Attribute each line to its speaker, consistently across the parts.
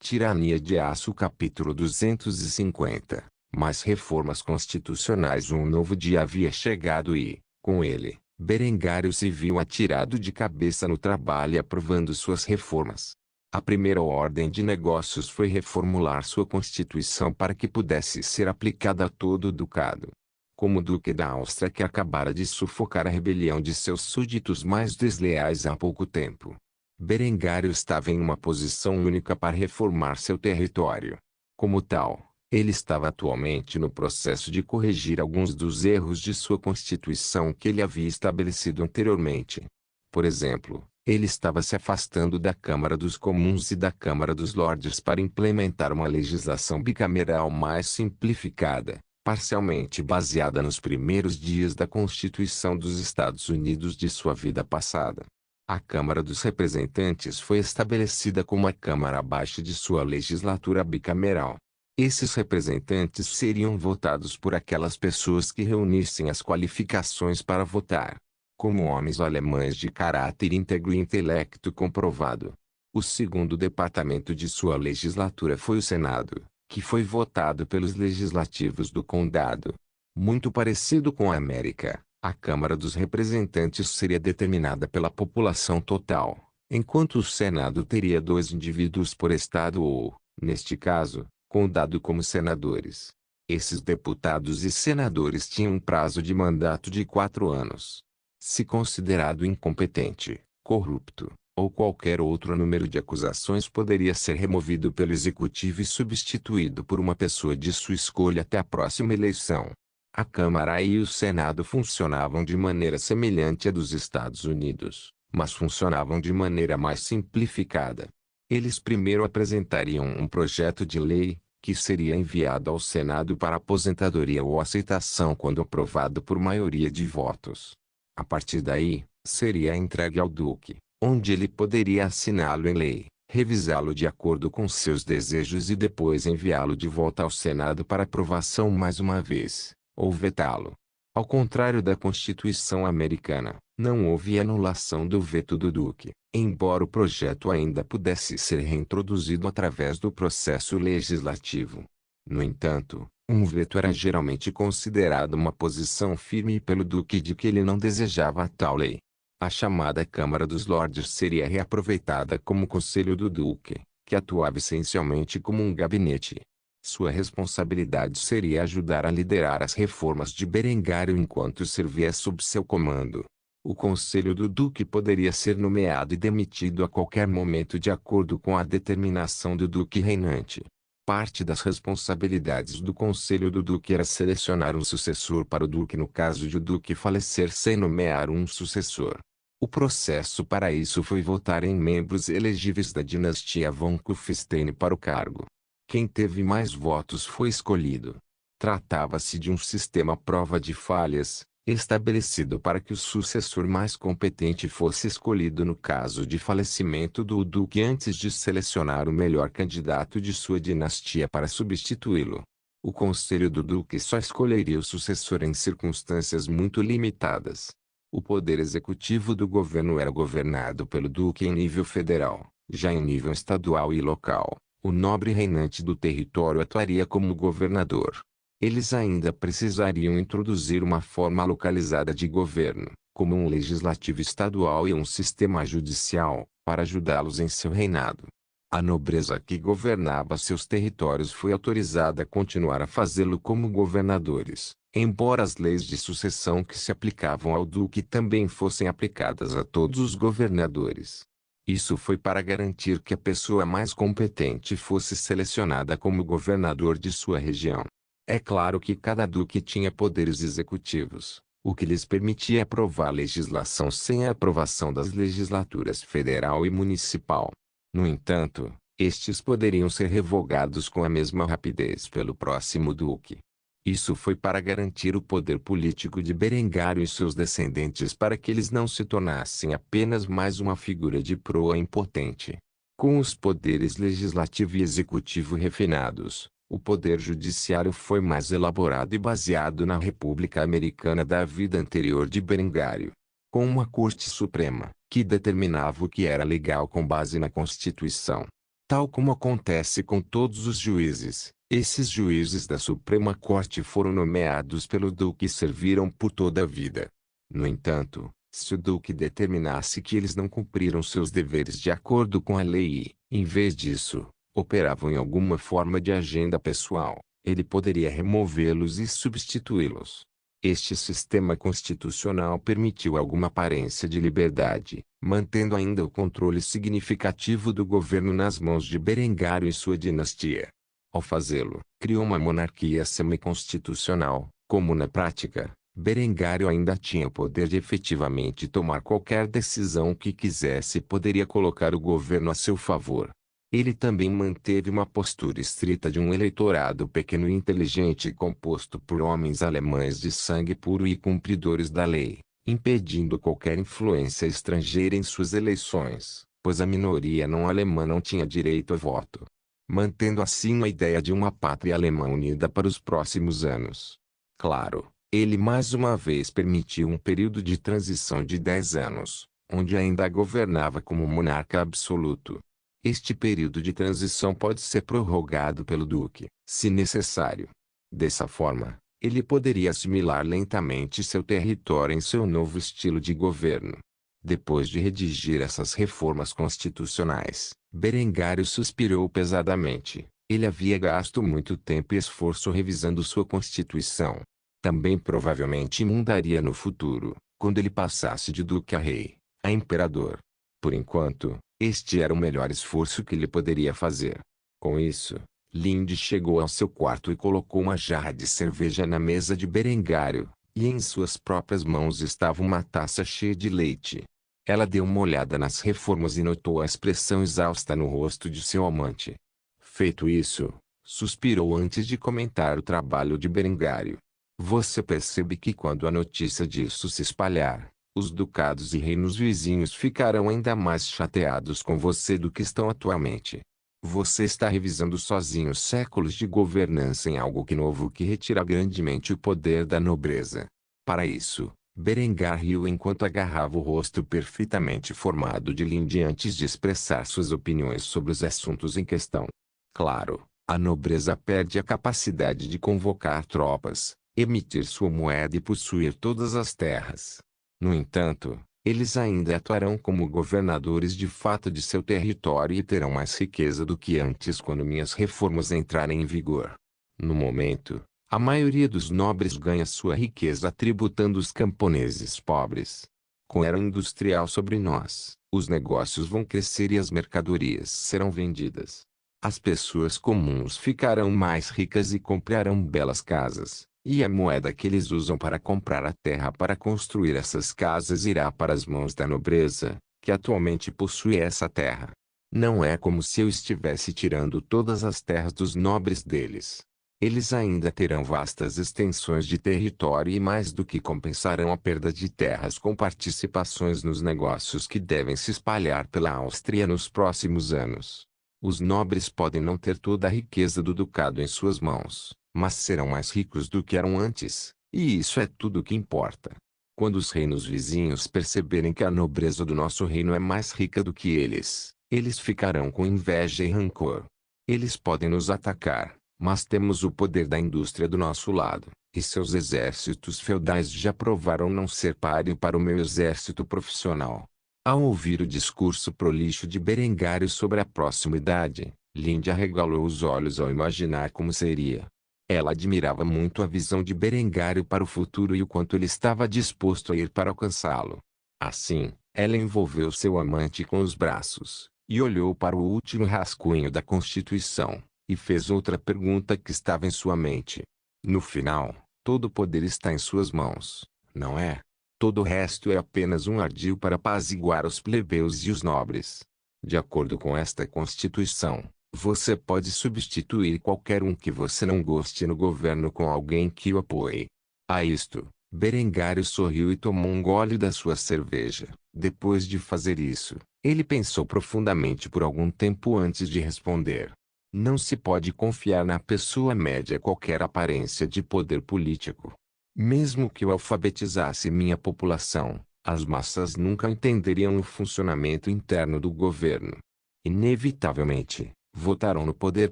Speaker 1: Tirania de Aço capítulo 250. Mais reformas constitucionais. Um novo dia havia chegado e, com ele, Berengário se viu atirado de cabeça no trabalho aprovando suas reformas. A primeira ordem de negócios foi reformular sua constituição para que pudesse ser aplicada a todo o ducado. Como duque da Áustria que acabara de sufocar a rebelião de seus súditos mais desleais há pouco tempo, Berengário estava em uma posição única para reformar seu território. Como tal, ele estava atualmente no processo de corrigir alguns dos erros de sua constituição que ele havia estabelecido anteriormente. Por exemplo, ele estava se afastando da Câmara dos Comuns e da Câmara dos Lordes para implementar uma legislação bicameral mais simplificada, parcialmente baseada nos primeiros dias da Constituição dos Estados Unidos de sua vida passada. A Câmara dos Representantes foi estabelecida como a Câmara abaixo de sua legislatura bicameral. Esses representantes seriam votados por aquelas pessoas que reunissem as qualificações para votar, como homens alemães de caráter íntegro e intelecto comprovado. O segundo departamento de sua legislatura foi o Senado, que foi votado pelos legislativos do condado. Muito parecido com a América, a Câmara dos Representantes seria determinada pela população total, enquanto o Senado teria 2 indivíduos por estado ou, neste caso, condado como senadores. Esses deputados e senadores tinham um prazo de mandato de 4 anos. Se considerado incompetente, corrupto, ou qualquer outro número de acusações poderia ser removido pelo executivo e substituído por uma pessoa de sua escolha até a próxima eleição. A Câmara e o Senado funcionavam de maneira semelhante à dos Estados Unidos, mas funcionavam de maneira mais simplificada. Eles primeiro apresentariam um projeto de lei, que seria enviado ao Senado para aposentadoria ou aceitação quando aprovado por maioria de votos. A partir daí, seria entregue ao Duque, onde ele poderia assiná-lo em lei, revisá-lo de acordo com seus desejos e depois enviá-lo de volta ao Senado para aprovação mais uma vez, ou vetá-lo. Ao contrário da Constituição americana, não houve anulação do veto do Duque, embora o projeto ainda pudesse ser reintroduzido através do processo legislativo. No entanto, um veto era geralmente considerado uma posição firme pelo Duque de que ele não desejava tal lei. A chamada Câmara dos Lordes seria reaproveitada como conselho do Duque, que atuava essencialmente como um gabinete. Sua responsabilidade seria ajudar a liderar as reformas de Berengário enquanto servia sob seu comando. O conselho do Duque poderia ser nomeado e demitido a qualquer momento de acordo com a determinação do Duque reinante. Parte das responsabilidades do Conselho do Duque era selecionar um sucessor para o Duque no caso de o Duque falecer sem nomear um sucessor. O processo para isso foi votar em membros elegíveis da dinastia von Kufstein para o cargo. Quem teve mais votos foi escolhido. Tratava-se de um sistema à prova de falhas, estabelecido para que o sucessor mais competente fosse escolhido no caso de falecimento do Duque antes de selecionar o melhor candidato de sua dinastia para substituí-lo. O Conselho do Duque só escolheria o sucessor em circunstâncias muito limitadas. O poder executivo do governo era governado pelo Duque em nível federal, já em nível estadual e local, o nobre reinante do território atuaria como governador. Eles ainda precisariam introduzir uma forma localizada de governo, como um legislativo estadual e um sistema judicial, para ajudá-los em seu reinado. A nobreza que governava seus territórios foi autorizada a continuar a fazê-lo como governadores, embora as leis de sucessão que se aplicavam ao duque também fossem aplicadas a todos os governadores. Isso foi para garantir que a pessoa mais competente fosse selecionada como governador de sua região. É claro que cada duque tinha poderes executivos, o que lhes permitia aprovar legislação sem a aprovação das legislaturas federal e municipal. No entanto, estes poderiam ser revogados com a mesma rapidez pelo próximo duque. Isso foi para garantir o poder político de Berengário e seus descendentes para que eles não se tornassem apenas mais uma figura de proa impotente. Com os poderes legislativo e executivo refinados, o poder judiciário foi mais elaborado e baseado na República Americana da vida anterior de Berengário, com uma Corte Suprema, que determinava o que era legal com base na Constituição. Tal como acontece com todos os juízes, esses juízes da Suprema Corte foram nomeados pelo Duque e serviram por toda a vida. No entanto, se o Duque determinasse que eles não cumpriram seus deveres de acordo com a lei e, em vez disso, operavam em alguma forma de agenda pessoal, ele poderia removê-los e substituí-los. Este sistema constitucional permitiu alguma aparência de liberdade, mantendo ainda o controle significativo do governo nas mãos de Berengário e sua dinastia. Ao fazê-lo, criou uma monarquia semi-constitucional, como na prática, Berengário ainda tinha o poder de efetivamente tomar qualquer decisão que quisesse e poderia colocar o governo a seu favor. Ele também manteve uma postura estrita de um eleitorado pequeno e inteligente composto por homens alemães de sangue puro e cumpridores da lei, impedindo qualquer influência estrangeira em suas eleições, pois a minoria não alemã não tinha direito a voto. Mantendo assim a ideia de uma pátria alemã unida para os próximos anos. Claro, ele mais uma vez permitiu um período de transição de 10 anos, onde ainda governava como monarca absoluto. Este período de transição pode ser prorrogado pelo Duque, se necessário. Dessa forma, ele poderia assimilar lentamente seu território em seu novo estilo de governo. Depois de redigir essas reformas constitucionais, Berengário suspirou pesadamente. Ele havia gasto muito tempo e esforço revisando sua Constituição. Também provavelmente mudaria no futuro, quando ele passasse de duque a rei, a imperador. Por enquanto, este era o melhor esforço que ele poderia fazer. Com isso, Linde chegou ao seu quarto e colocou uma jarra de cerveja na mesa de Berengário, e em suas próprias mãos estava uma taça cheia de leite. Ela deu uma olhada nas reformas e notou a expressão exausta no rosto de seu amante. Feito isso, suspirou antes de comentar o trabalho de Berengário. Você percebe que quando a notícia disso se espalhar, os ducados e reinos vizinhos ficarão ainda mais chateados com você do que estão atualmente. Você está revisando sozinho séculos de governança em algo que novo que retira grandemente o poder da nobreza. Para isso, Berengar riu enquanto agarrava o rosto perfeitamente formado de Linde antes de expressar suas opiniões sobre os assuntos em questão. Claro, a nobreza perde a capacidade de convocar tropas, emitir sua moeda e possuir todas as terras. No entanto, eles ainda atuarão como governadores de fato de seu território e terão mais riqueza do que antes quando minhas reformas entrarem em vigor. No momento, a maioria dos nobres ganha sua riqueza tributando os camponeses pobres. Com a era industrial sobre nós, os negócios vão crescer e as mercadorias serão vendidas. As pessoas comuns ficarão mais ricas e comprarão belas casas. E a moeda que eles usam para comprar a terra para construir essas casas irá para as mãos da nobreza, que atualmente possui essa terra. Não é como se eu estivesse tirando todas as terras dos nobres deles. Eles ainda terão vastas extensões de território e mais do que compensarão a perda de terras com participações nos negócios que devem se espalhar pela Áustria nos próximos anos. Os nobres podem não ter toda a riqueza do ducado em suas mãos, mas serão mais ricos do que eram antes, e isso é tudo o que importa. Quando os reinos vizinhos perceberem que a nobreza do nosso reino é mais rica do que eles ficarão com inveja e rancor. Eles podem nos atacar, mas temos o poder da indústria do nosso lado, e seus exércitos feudais já provaram não ser páreo para o meu exército profissional. Ao ouvir o discurso prolixo de Berengário sobre a proximidade, Linde arregalou os olhos ao imaginar como seria. Ela admirava muito a visão de Berengário para o futuro e o quanto ele estava disposto a ir para alcançá-lo. Assim, ela envolveu seu amante com os braços, e olhou para o último rascunho da Constituição, e fez outra pergunta que estava em sua mente. No final, todo o poder está em suas mãos, não é? Todo o resto é apenas um ardil para apaziguar os plebeus e os nobres. De acordo com esta Constituição, você pode substituir qualquer um que você não goste no governo com alguém que o apoie. A isto, Berengário sorriu e tomou um gole da sua cerveja. Depois de fazer isso, ele pensou profundamente por algum tempo antes de responder. Não se pode confiar na pessoa média qualquer aparência de poder político. Mesmo que eu alfabetizasse minha população, as massas nunca entenderiam o funcionamento interno do governo. Inevitavelmente, votaram no poder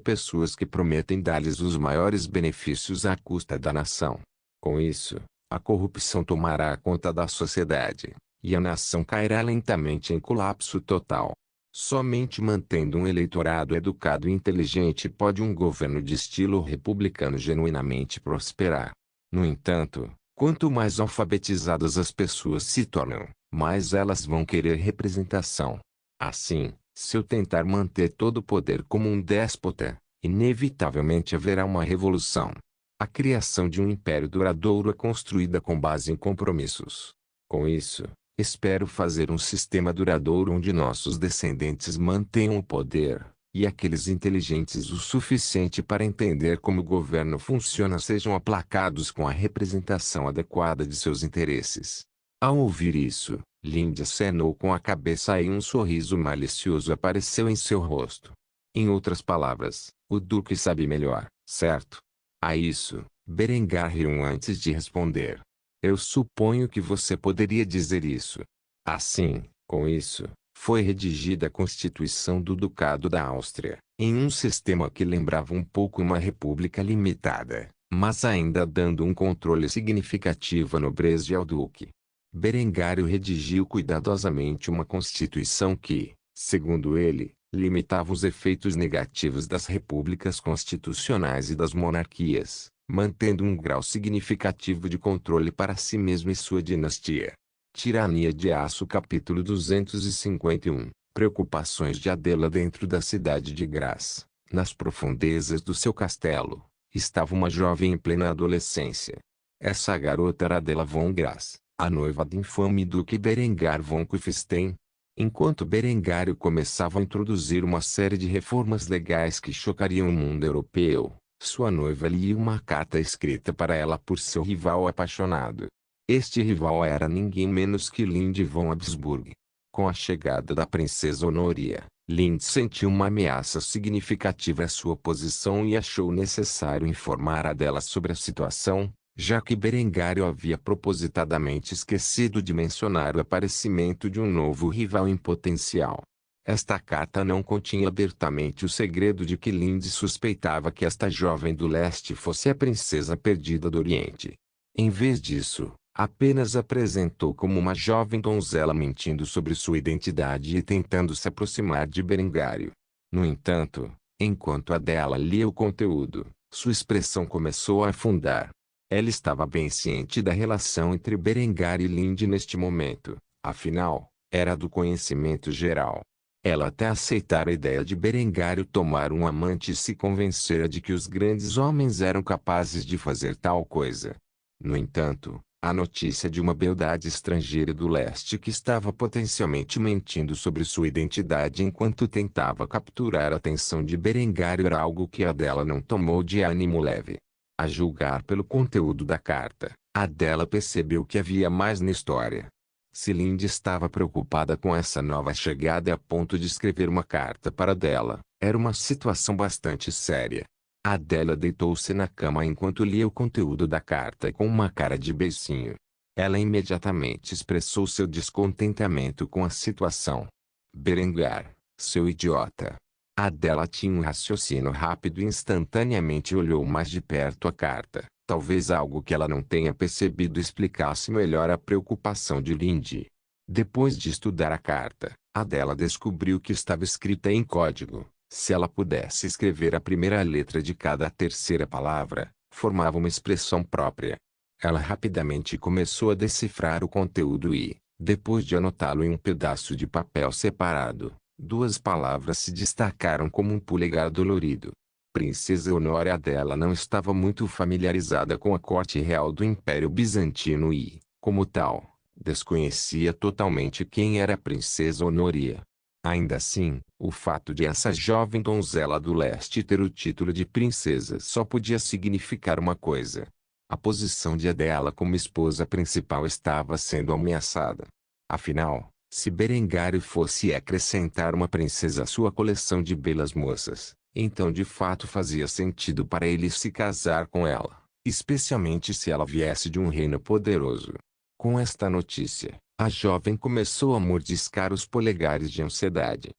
Speaker 1: pessoas que prometem dar-lhes os maiores benefícios à custa da nação. Com isso, a corrupção tomará conta da sociedade, e a nação cairá lentamente em colapso total. Somente mantendo um eleitorado educado e inteligente pode um governo de estilo republicano genuinamente prosperar. No entanto, quanto mais alfabetizadas as pessoas se tornam, mais elas vão querer representação. Assim, se eu tentar manter todo o poder como um déspota, inevitavelmente haverá uma revolução. A criação de um império duradouro é construída com base em compromissos. Com isso, espero fazer um sistema duradouro onde nossos descendentes mantenham o poder, e aqueles inteligentes o suficiente para entender como o governo funciona sejam aplacados com a representação adequada de seus interesses. Ao ouvir isso, Lindy acenou com a cabeça e um sorriso malicioso apareceu em seu rosto. Em outras palavras, o Duque sabe melhor, certo? A isso, Berengar riu antes de responder. Eu suponho que você poderia dizer isso. Assim, com isso, foi redigida a Constituição do Ducado da Áustria, em um sistema que lembrava um pouco uma república limitada, mas ainda dando um controle significativo à nobreza e ao duque. Berengário redigiu cuidadosamente uma constituição que, segundo ele, limitava os efeitos negativos das repúblicas constitucionais e das monarquias, mantendo um grau significativo de controle para si mesmo e sua dinastia. Tirania de Aço capítulo 251 Preocupações de Adela dentro da cidade de Graz. Nas profundezas do seu castelo, estava uma jovem em plena adolescência. Essa garota era Adela von Graz, a noiva do infame duque Berengar von Kufstein. Enquanto Berengário começava a introduzir uma série de reformas legais que chocariam o mundo europeu, sua noiva lia uma carta escrita para ela por seu rival apaixonado. Este rival era ninguém menos que Lindy von Habsburg. Com a chegada da princesa Honoria, Lindy sentiu uma ameaça significativa à sua posição e achou necessário informar Adela sobre a situação, já que Berengário havia propositadamente esquecido de mencionar o aparecimento de um novo rival em potencial. Esta carta não continha abertamente o segredo de que Lindy suspeitava que esta jovem do leste fosse a princesa perdida do Oriente. Em vez disso, apenas apresentou como uma jovem donzela mentindo sobre sua identidade e tentando se aproximar de Berengário. No entanto, enquanto Adela lia o conteúdo, sua expressão começou a afundar. Ela estava bem ciente da relação entre Berengar e Lindy neste momento, afinal, era do conhecimento geral. Ela até aceitara a ideia de Berengário tomar um amante e se convencera de que os grandes homens eram capazes de fazer tal coisa. No entanto, a notícia de uma beldade estrangeira do leste que estava potencialmente mentindo sobre sua identidade enquanto tentava capturar a atenção de Berengário era algo que Adela não tomou de ânimo leve. A julgar pelo conteúdo da carta, Adela percebeu que havia mais na história. Se Lindy estava preocupada com essa nova chegada a ponto de escrever uma carta para Adela, era uma situação bastante séria. Adela deitou-se na cama enquanto lia o conteúdo da carta com uma cara de beicinho. Ela imediatamente expressou seu descontentamento com a situação. Berengar, seu idiota. Adela tinha um raciocínio rápido e instantaneamente olhou mais de perto a carta. Talvez algo que ela não tenha percebido explicasse melhor a preocupação de Lindy. Depois de estudar a carta, Adela descobriu que estava escrita em código. Se ela pudesse escrever a primeira letra de cada terceira palavra, formava uma expressão própria. Ela rapidamente começou a decifrar o conteúdo e, depois de anotá-lo em um pedaço de papel separado, duas palavras se destacaram como um polegar dolorido. Princesa Honória Adela não estava muito familiarizada com a corte real do Império Bizantino e, como tal, desconhecia totalmente quem era a Princesa Honoria. Ainda assim, o fato de essa jovem donzela do leste ter o título de princesa só podia significar uma coisa. A posição de Adela como esposa principal estava sendo ameaçada. Afinal, se Berengário fosse acrescentar uma princesa à sua coleção de belas moças, então de fato fazia sentido para ele se casar com ela, especialmente se ela viesse de um reino poderoso. Com esta notícia, a jovem começou a mordiscar os polegares de ansiedade.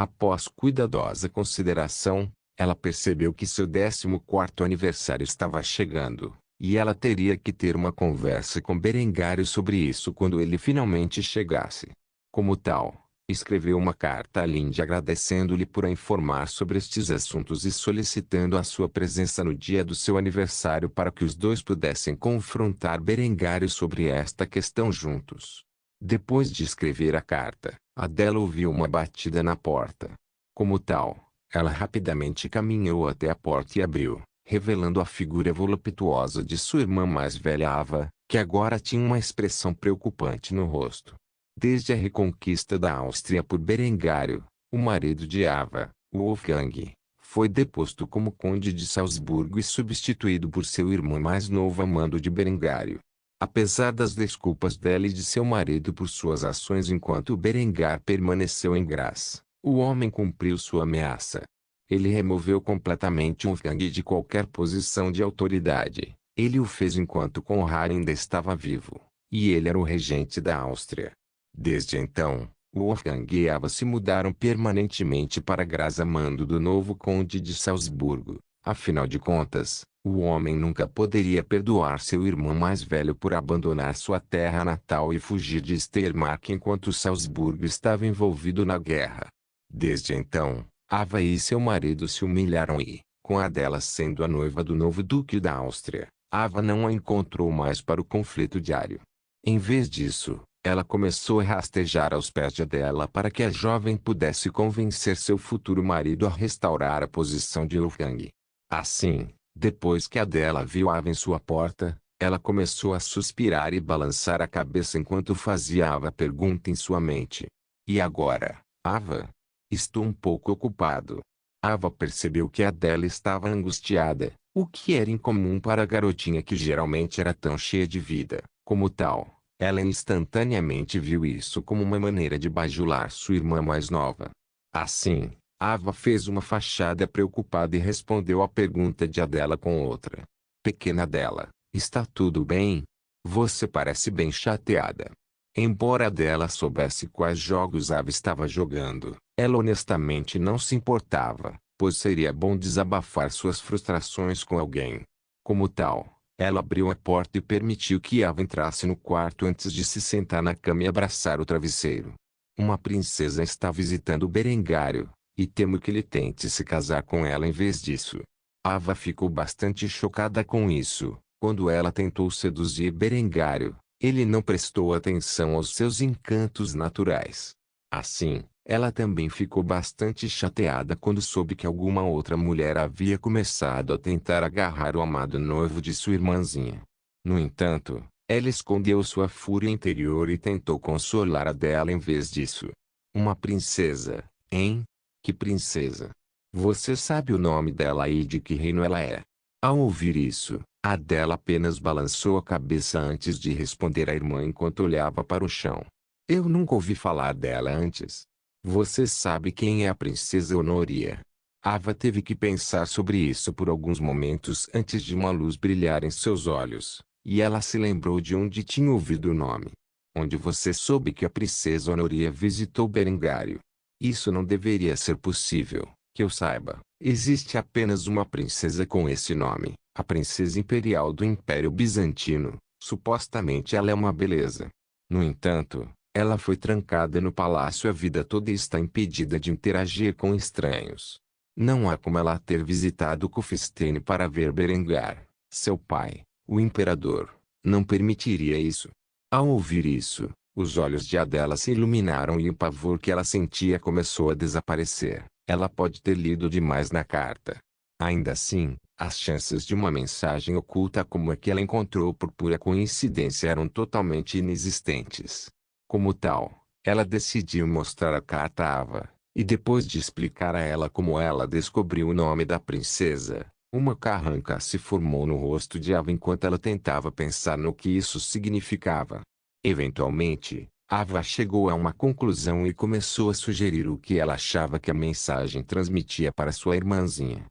Speaker 1: Após cuidadosa consideração, ela percebeu que seu 14º aniversário estava chegando, e ela teria que ter uma conversa com Berengário sobre isso quando ele finalmente chegasse. Como tal, escreveu uma carta a Lindy agradecendo-lhe por a informar sobre estes assuntos e solicitando a sua presença no dia do seu aniversário para que os dois pudessem confrontar Berengário sobre esta questão juntos. Depois de escrever a carta, Adela ouviu uma batida na porta. Como tal, ela rapidamente caminhou até a porta e abriu, revelando a figura voluptuosa de sua irmã mais velha Ava, que agora tinha uma expressão preocupante no rosto. Desde a reconquista da Áustria por Berengário, o marido de Ava, Wolfgang, foi deposto como conde de Salzburgo e substituído por seu irmão mais novo a mando de Berengário. Apesar das desculpas dela e de seu marido por suas ações enquanto Berengar permaneceu em Graz, o homem cumpriu sua ameaça. Ele removeu completamente Wolfgang de qualquer posição de autoridade. Ele o fez enquanto Conrad ainda estava vivo, e ele era o regente da Áustria. Desde então, Wolfgang e Ava se mudaram permanentemente para Graz a mando do novo conde de Salzburgo. Afinal de contas, o homem nunca poderia perdoar seu irmão mais velho por abandonar sua terra natal e fugir de Steiermark enquanto Salzburgo estava envolvido na guerra. Desde então, Ava e seu marido se humilharam e, com Adela sendo a noiva do novo duque da Áustria, Ava não a encontrou mais para o conflito diário. Em vez disso, ela começou a rastejar aos pés de Adela para que a jovem pudesse convencer seu futuro marido a restaurar a posição de Wolfgang. Assim, depois que Adela viu Ava em sua porta, ela começou a suspirar e balançar a cabeça enquanto fazia Ava pergunta em sua mente. E agora, Ava? Estou um pouco ocupado. Ava percebeu que Adela estava angustiada, o que era incomum para a garotinha que geralmente era tão cheia de vida. Como tal, ela instantaneamente viu isso como uma maneira de bajular sua irmã mais nova. Assim, Ava fez uma fachada preocupada e respondeu à pergunta de Adela com outra. Pequena Adela, está tudo bem? Você parece bem chateada. Embora Adela soubesse quais jogos Ava estava jogando, ela honestamente não se importava, pois seria bom desabafar suas frustrações com alguém. Como tal, ela abriu a porta e permitiu que Ava entrasse no quarto antes de se sentar na cama e abraçar o travesseiro. Uma princesa está visitando Berengário, e temo que ele tente se casar com ela em vez disso. Ava ficou bastante chocada com isso. Quando ela tentou seduzir Berengário, ele não prestou atenção aos seus encantos naturais. Assim, ela também ficou bastante chateada quando soube que alguma outra mulher havia começado a tentar agarrar o amado noivo de sua irmãzinha. No entanto, ela escondeu sua fúria interior e tentou consolar a dela em vez disso. Uma princesa, hein? Que princesa? Você sabe o nome dela e de que reino ela é? Ao ouvir isso, Adela apenas balançou a cabeça antes de responder à irmã enquanto olhava para o chão. Eu nunca ouvi falar dela antes. Você sabe quem é a princesa Honoria? Ava teve que pensar sobre isso por alguns momentos antes de uma luz brilhar em seus olhos, e ela se lembrou de onde tinha ouvido o nome. Onde você soube que a princesa Honoria visitou Berengário? Isso não deveria ser possível, que eu saiba. Existe apenas uma princesa com esse nome, a princesa imperial do Império Bizantino. Supostamente ela é uma beleza. No entanto, ela foi trancada no palácio a vida toda e está impedida de interagir com estranhos. Não há como ela ter visitado Kufstein para ver Berengar, seu pai, o imperador. Não permitiria isso. Ao ouvir isso, os olhos de Adela se iluminaram e o pavor que ela sentia começou a desaparecer. Ela pode ter lido demais na carta. Ainda assim, as chances de uma mensagem oculta como a que ela encontrou por pura coincidência eram totalmente inexistentes. Como tal, ela decidiu mostrar a carta a Ava, e depois de explicar a ela como ela descobriu o nome da princesa, uma carranca se formou no rosto de Ava enquanto ela tentava pensar no que isso significava. Eventualmente, Ava chegou a uma conclusão e começou a sugerir o que ela achava que a mensagem transmitia para sua irmãzinha.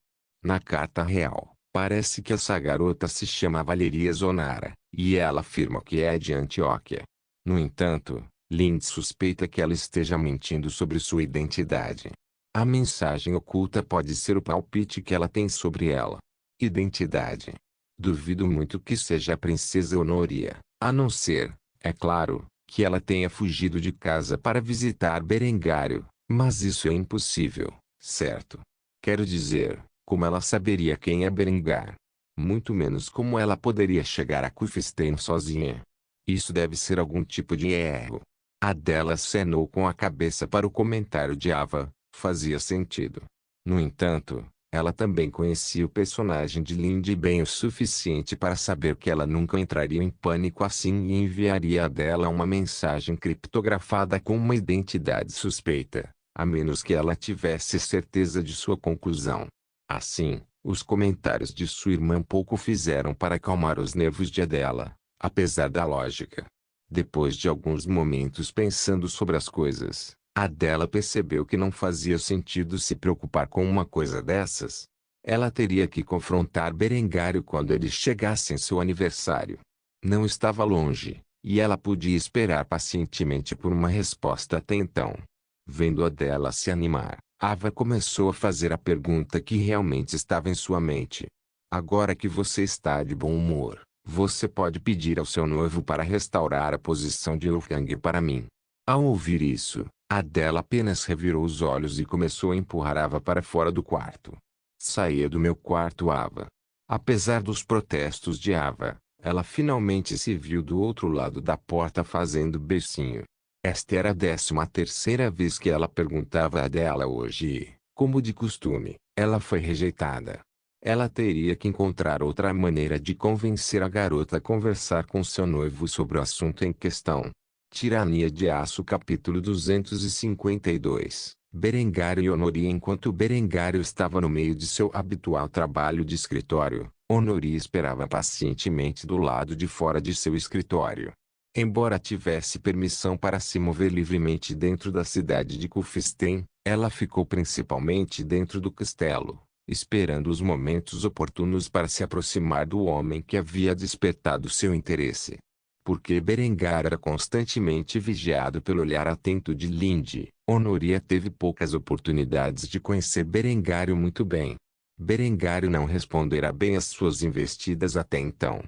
Speaker 1: Na carta real, parece que essa garota se chama Valeria Zonara, e ela afirma que é de Antioquia. No entanto, Lind suspeita que ela esteja mentindo sobre sua identidade. A mensagem oculta pode ser o palpite que ela tem sobre ela. Identidade. Duvido muito que seja a princesa Honoria, a não ser, é claro, que ela tenha fugido de casa para visitar Berengário, mas isso é impossível, certo? Quero dizer, como ela saberia quem é Berengar? Muito menos como ela poderia chegar a Kufstein sozinha. Isso deve ser algum tipo de erro. Adela acenou com a cabeça para o comentário de Ava, fazia sentido. No entanto, ela também conhecia o personagem de Lindy bem o suficiente para saber que ela nunca entraria em pânico assim e enviaria a Adela uma mensagem criptografada com uma identidade suspeita, a menos que ela tivesse certeza de sua conclusão. Assim, os comentários de sua irmã pouco fizeram para acalmar os nervos de Adela, apesar da lógica. Depois de alguns momentos pensando sobre as coisas, Adela percebeu que não fazia sentido se preocupar com uma coisa dessas. Ela teria que confrontar Berengário quando ele chegasse em seu aniversário. Não estava longe, e ela podia esperar pacientemente por uma resposta até então. Vendo Adela se animar, Ava começou a fazer a pergunta que realmente estava em sua mente. Agora que você está de bom humor, você pode pedir ao seu noivo para restaurar a posição de Lufang para mim. Ao ouvir isso, Adela apenas revirou os olhos e começou a empurrar Ava para fora do quarto. Saia do meu quarto, Ava. Apesar dos protestos de Ava, ela finalmente se viu do outro lado da porta fazendo beicinho. Esta era a 13ª vez que ela perguntava a Adela hoje e, como de costume, ela foi rejeitada. Ela teria que encontrar outra maneira de convencer a garota a conversar com seu noivo sobre o assunto em questão. Tirania de Aço capítulo 252. Berengário e Honoria. Enquanto Berengário estava no meio de seu habitual trabalho de escritório, Honoria esperava pacientemente do lado de fora de seu escritório. Embora tivesse permissão para se mover livremente dentro da cidade de Kufstein, ela ficou principalmente dentro do castelo, esperando os momentos oportunos para se aproximar do homem que havia despertado seu interesse. Porque Berengar era constantemente vigiado pelo olhar atento de Lindy, Honoria teve poucas oportunidades de conhecer Berengário muito bem. Berengário não respondera bem às suas investidas até então.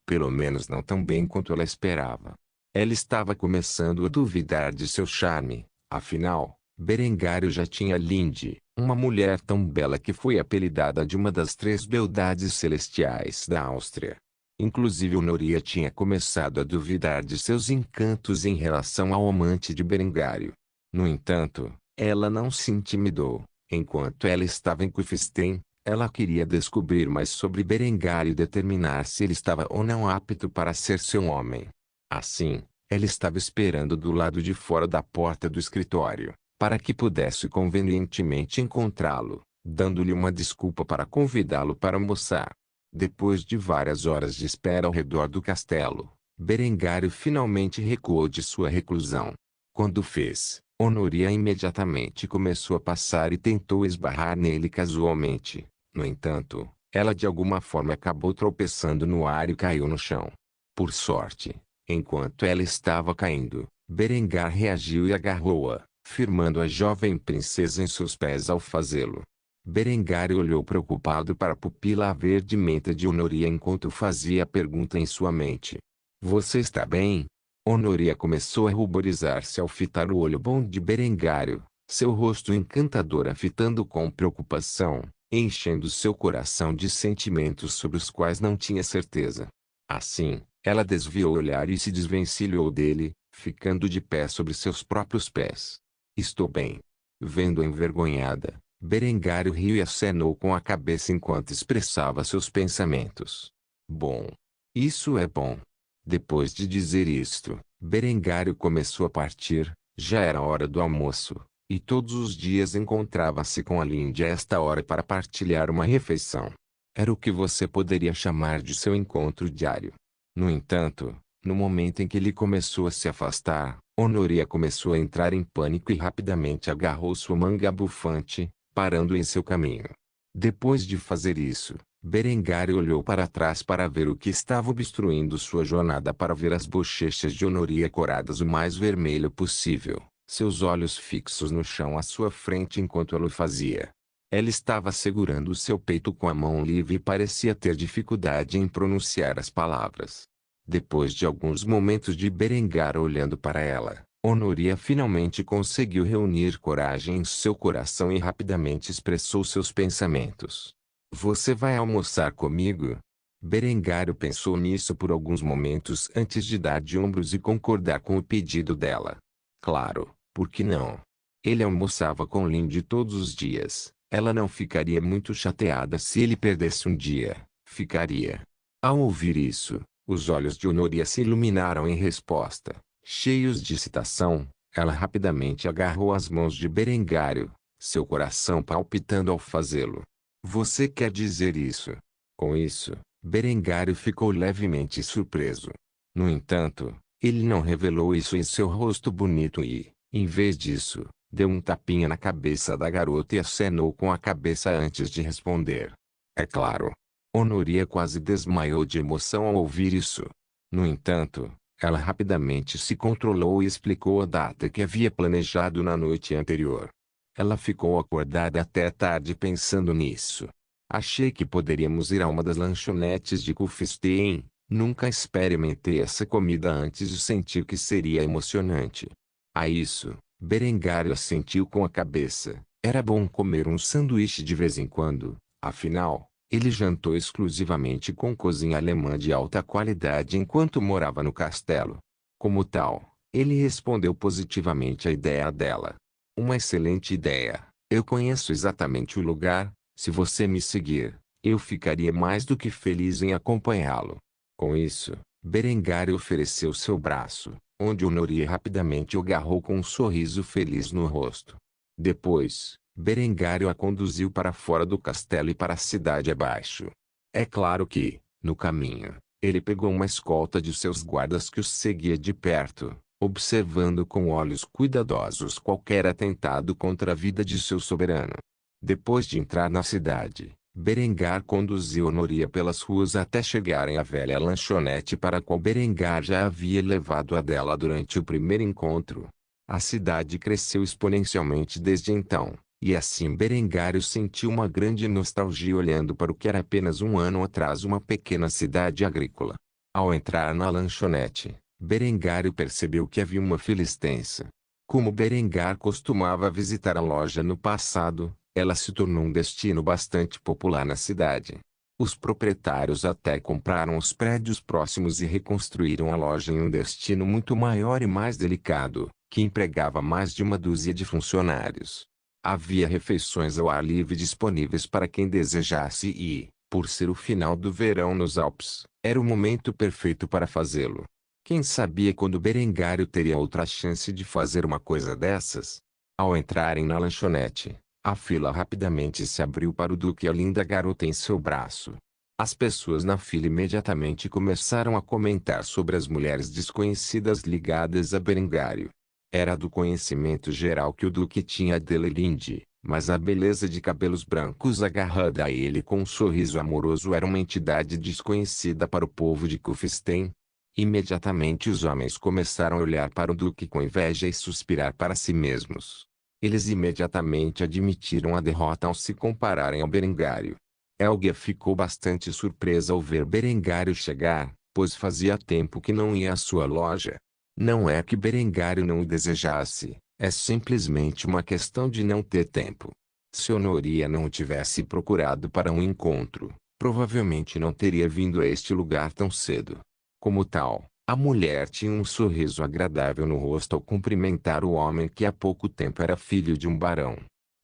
Speaker 1: Pelo menos não tão bem quanto ela esperava. Ela estava começando a duvidar de seu charme, afinal, Berengário já tinha Lindy, uma mulher tão bela que foi apelidada de uma das 3 beldades celestiais da Áustria. Inclusive Honoria tinha começado a duvidar de seus encantos em relação ao amante de Berengário. No entanto, ela não se intimidou. Enquanto ela estava em Kufstein, ela queria descobrir mais sobre Berengário e determinar se ele estava ou não apto para ser seu homem. Assim, ela estava esperando do lado de fora da porta do escritório, para que pudesse convenientemente encontrá-lo, dando-lhe uma desculpa para convidá-lo para almoçar. Depois de várias horas de espera ao redor do castelo, Berengário finalmente recuou de sua reclusão. Quando fez, Honoria imediatamente começou a passar e tentou esbarrar nele casualmente. No entanto, ela de alguma forma acabou tropeçando no ar e caiu no chão. Por sorte, enquanto ela estava caindo, Berengar reagiu e agarrou-a, firmando a jovem princesa em seus pés ao fazê-lo. Berengar olhou preocupado para a pupila verde-menta de Honoria enquanto fazia a pergunta em sua mente. Você está bem? Honoria começou a ruborizar-se ao fitar o olho bom de Berengário, seu rosto encantador a fitando com preocupação, enchendo seu coração de sentimentos sobre os quais não tinha certeza. Assim, ela desviou o olhar e se desvencilhou dele, ficando de pé sobre seus próprios pés. Estou bem. Vendo-a envergonhada, Berengário riu e acenou com a cabeça enquanto expressava seus pensamentos. Bom. Isso é bom. Depois de dizer isto, Berengário começou a partir. Já era hora do almoço, e todos os dias encontrava-se com a Lindy a esta hora para partilhar uma refeição. Era o que você poderia chamar de seu encontro diário. No entanto, no momento em que ele começou a se afastar, Honoria começou a entrar em pânico e rapidamente agarrou sua manga bufante, parando em seu caminho. Depois de fazer isso, Berengário olhou para trás para ver o que estava obstruindo sua jornada para ver as bochechas de Honoria coradas o mais vermelho possível, seus olhos fixos no chão à sua frente enquanto ela o fazia. Ela estava segurando seu peito com a mão livre e parecia ter dificuldade em pronunciar as palavras. Depois de alguns momentos de Berengar olhando para ela, Honoria finalmente conseguiu reunir coragem em seu coração e rapidamente expressou seus pensamentos. Você vai almoçar comigo? Berengário pensou nisso por alguns momentos antes de dar de ombros e concordar com o pedido dela. Claro, por que não? Ele almoçava com Lindy todos os dias. Ela não ficaria muito chateada se ele perdesse um dia. Ficaria. Ao ouvir isso, os olhos de Honoria se iluminaram em resposta. Cheios de excitação, ela rapidamente agarrou as mãos de Berengário, seu coração palpitando ao fazê-lo. Você quer dizer isso? Com isso, Berengário ficou levemente surpreso. No entanto, ele não revelou isso em seu rosto bonito e, em vez disso, deu um tapinha na cabeça da garota e acenou com a cabeça antes de responder. É claro. Honoria quase desmaiou de emoção ao ouvir isso. No entanto, ela rapidamente se controlou e explicou a data que havia planejado na noite anterior. Ela ficou acordada até tarde pensando nisso. Achei que poderíamos ir a uma das lanchonetes de Kufstein. Nunca experimentei essa comida antes e senti que seria emocionante. A isso, Berengário assentiu com a cabeça. Era bom comer um sanduíche de vez em quando, afinal, ele jantou exclusivamente com cozinha alemã de alta qualidade enquanto morava no castelo. Como tal, ele respondeu positivamente à ideia dela. Uma excelente ideia. Eu conheço exatamente o lugar. Se você me seguir, eu ficaria mais do que feliz em acompanhá-lo. Com isso, Berengário ofereceu seu braço, onde Honoria rapidamente o agarrou com um sorriso feliz no rosto. Depois, Berengário a conduziu para fora do castelo e para a cidade abaixo. É claro que, no caminho, ele pegou uma escolta de seus guardas que os seguia de perto, observando com olhos cuidadosos qualquer atentado contra a vida de seu soberano. Depois de entrar na cidade, Berengar conduziu Honoria pelas ruas até chegarem à velha lanchonete para a qual Berengar já havia levado a dela durante o primeiro encontro. A cidade cresceu exponencialmente desde então. E assim Berengário sentiu uma grande nostalgia olhando para o que era apenas um ano atrás uma pequena cidade agrícola. Ao entrar na lanchonete, Berengário percebeu que havia uma filistense. Como Berengar costumava visitar a loja no passado, ela se tornou um destino bastante popular na cidade. Os proprietários até compraram os prédios próximos e reconstruíram a loja em um destino muito maior e mais delicado, que empregava mais de uma dúzia de funcionários. Havia refeições ao ar livre disponíveis para quem desejasse e, por ser o final do verão nos Alpes, era o momento perfeito para fazê-lo. Quem sabia quando Berengário teria outra chance de fazer uma coisa dessas? Ao entrarem na lanchonete, a fila rapidamente se abriu para o Duque e a linda garota em seu braço. As pessoas na fila imediatamente começaram a comentar sobre as mulheres desconhecidas ligadas a Berengário. Era do conhecimento geral que o Duque tinha a Lindy, mas a beleza de cabelos brancos agarrada a ele com um sorriso amoroso era uma entidade desconhecida para o povo de Kufstein. Imediatamente os homens começaram a olhar para o Duque com inveja e suspirar para si mesmos. Eles imediatamente admitiram a derrota ao se compararem ao Berengário. Helga ficou bastante surpresa ao ver Berengário chegar, pois fazia tempo que não ia à sua loja. Não é que Berengário não o desejasse, é simplesmente uma questão de não ter tempo. Se Honoria não o tivesse procurado para um encontro, provavelmente não teria vindo a este lugar tão cedo. Como tal, a mulher tinha um sorriso agradável no rosto ao cumprimentar o homem que há pouco tempo era filho de um barão.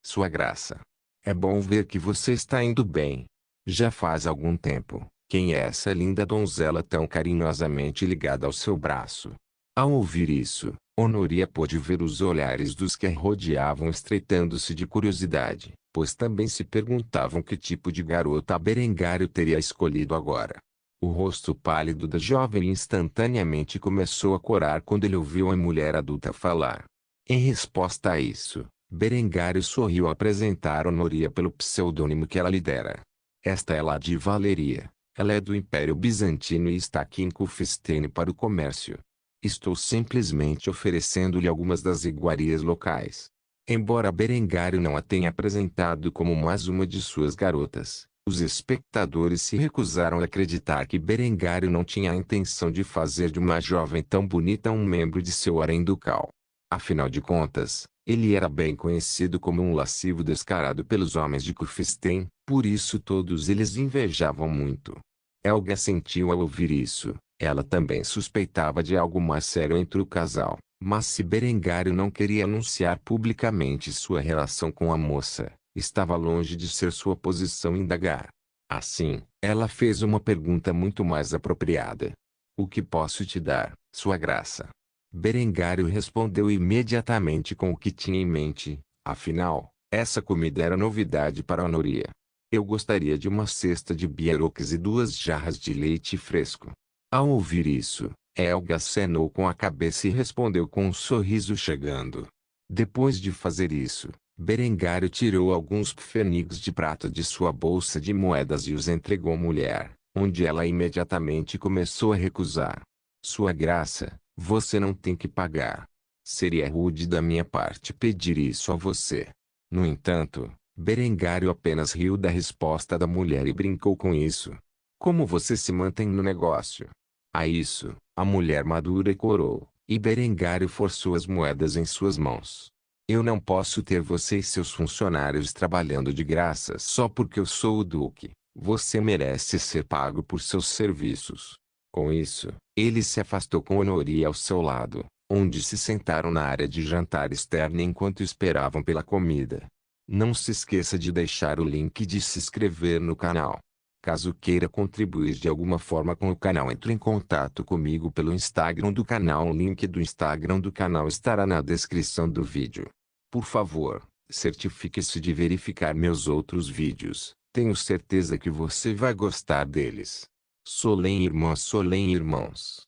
Speaker 1: Sua graça. É bom ver que você está indo bem. Já faz algum tempo. Quem é essa linda donzela tão carinhosamente ligada ao seu braço? Ao ouvir isso, Honoria pôde ver os olhares dos que a rodeavam estreitando-se de curiosidade, pois também se perguntavam que tipo de garota Berengário teria escolhido agora. O rosto pálido da jovem instantaneamente começou a corar quando ele ouviu a mulher adulta falar. Em resposta a isso, Berengário sorriu ao apresentar Honoria pelo pseudônimo que ela lhe dera. Esta é Lady Valeria. Ela é do Império Bizantino e está aqui em Kufstein para o comércio. Estou simplesmente oferecendo-lhe algumas das iguarias locais. Embora Berengário não a tenha apresentado como mais uma de suas garotas, os espectadores se recusaram a acreditar que Berengário não tinha a intenção de fazer de uma jovem tão bonita um membro de seu harém ducal. Afinal de contas, ele era bem conhecido como um lascivo descarado pelos homens de Kufstein, por isso todos eles invejavam muito. Helga sentiu ao ouvir isso. Ela também suspeitava de algo mais sério entre o casal, mas se Berengário não queria anunciar publicamente sua relação com a moça, estava longe de ser sua posição indagar. Assim, ela fez uma pergunta muito mais apropriada. O que posso te dar, sua graça? Berengário respondeu imediatamente com o que tinha em mente, afinal, essa comida era novidade para Honoria. Eu gostaria de uma cesta de bieroques e 2 jarras de leite fresco. Ao ouvir isso, Helga acenou com a cabeça e respondeu com um sorriso chegando. Depois de fazer isso, Berengário tirou alguns pfennigs de prata de sua bolsa de moedas e os entregou à mulher, onde ela imediatamente começou a recusar. Sua graça, você não tem que pagar. Seria rude da minha parte pedir isso a você. No entanto, Berengário apenas riu da resposta da mulher e brincou com isso. Como você se mantém no negócio? A isso, a mulher madura corou, e Berengário forçou as moedas em suas mãos. Eu não posso ter você e seus funcionários trabalhando de graça só porque eu sou o duque. Você merece ser pago por seus serviços. Com isso, ele se afastou com Honoria ao seu lado, onde se sentaram na área de jantar externa enquanto esperavam pela comida. Não se esqueça de deixar o link e de se inscrever no canal. Caso queira contribuir de alguma forma com o canal, entre em contato comigo pelo Instagram do canal. O link do Instagram do canal estará na descrição do vídeo. Por favor, certifique-se de verificar meus outros vídeos. Tenho certeza que você vai gostar deles. Solem irmãos.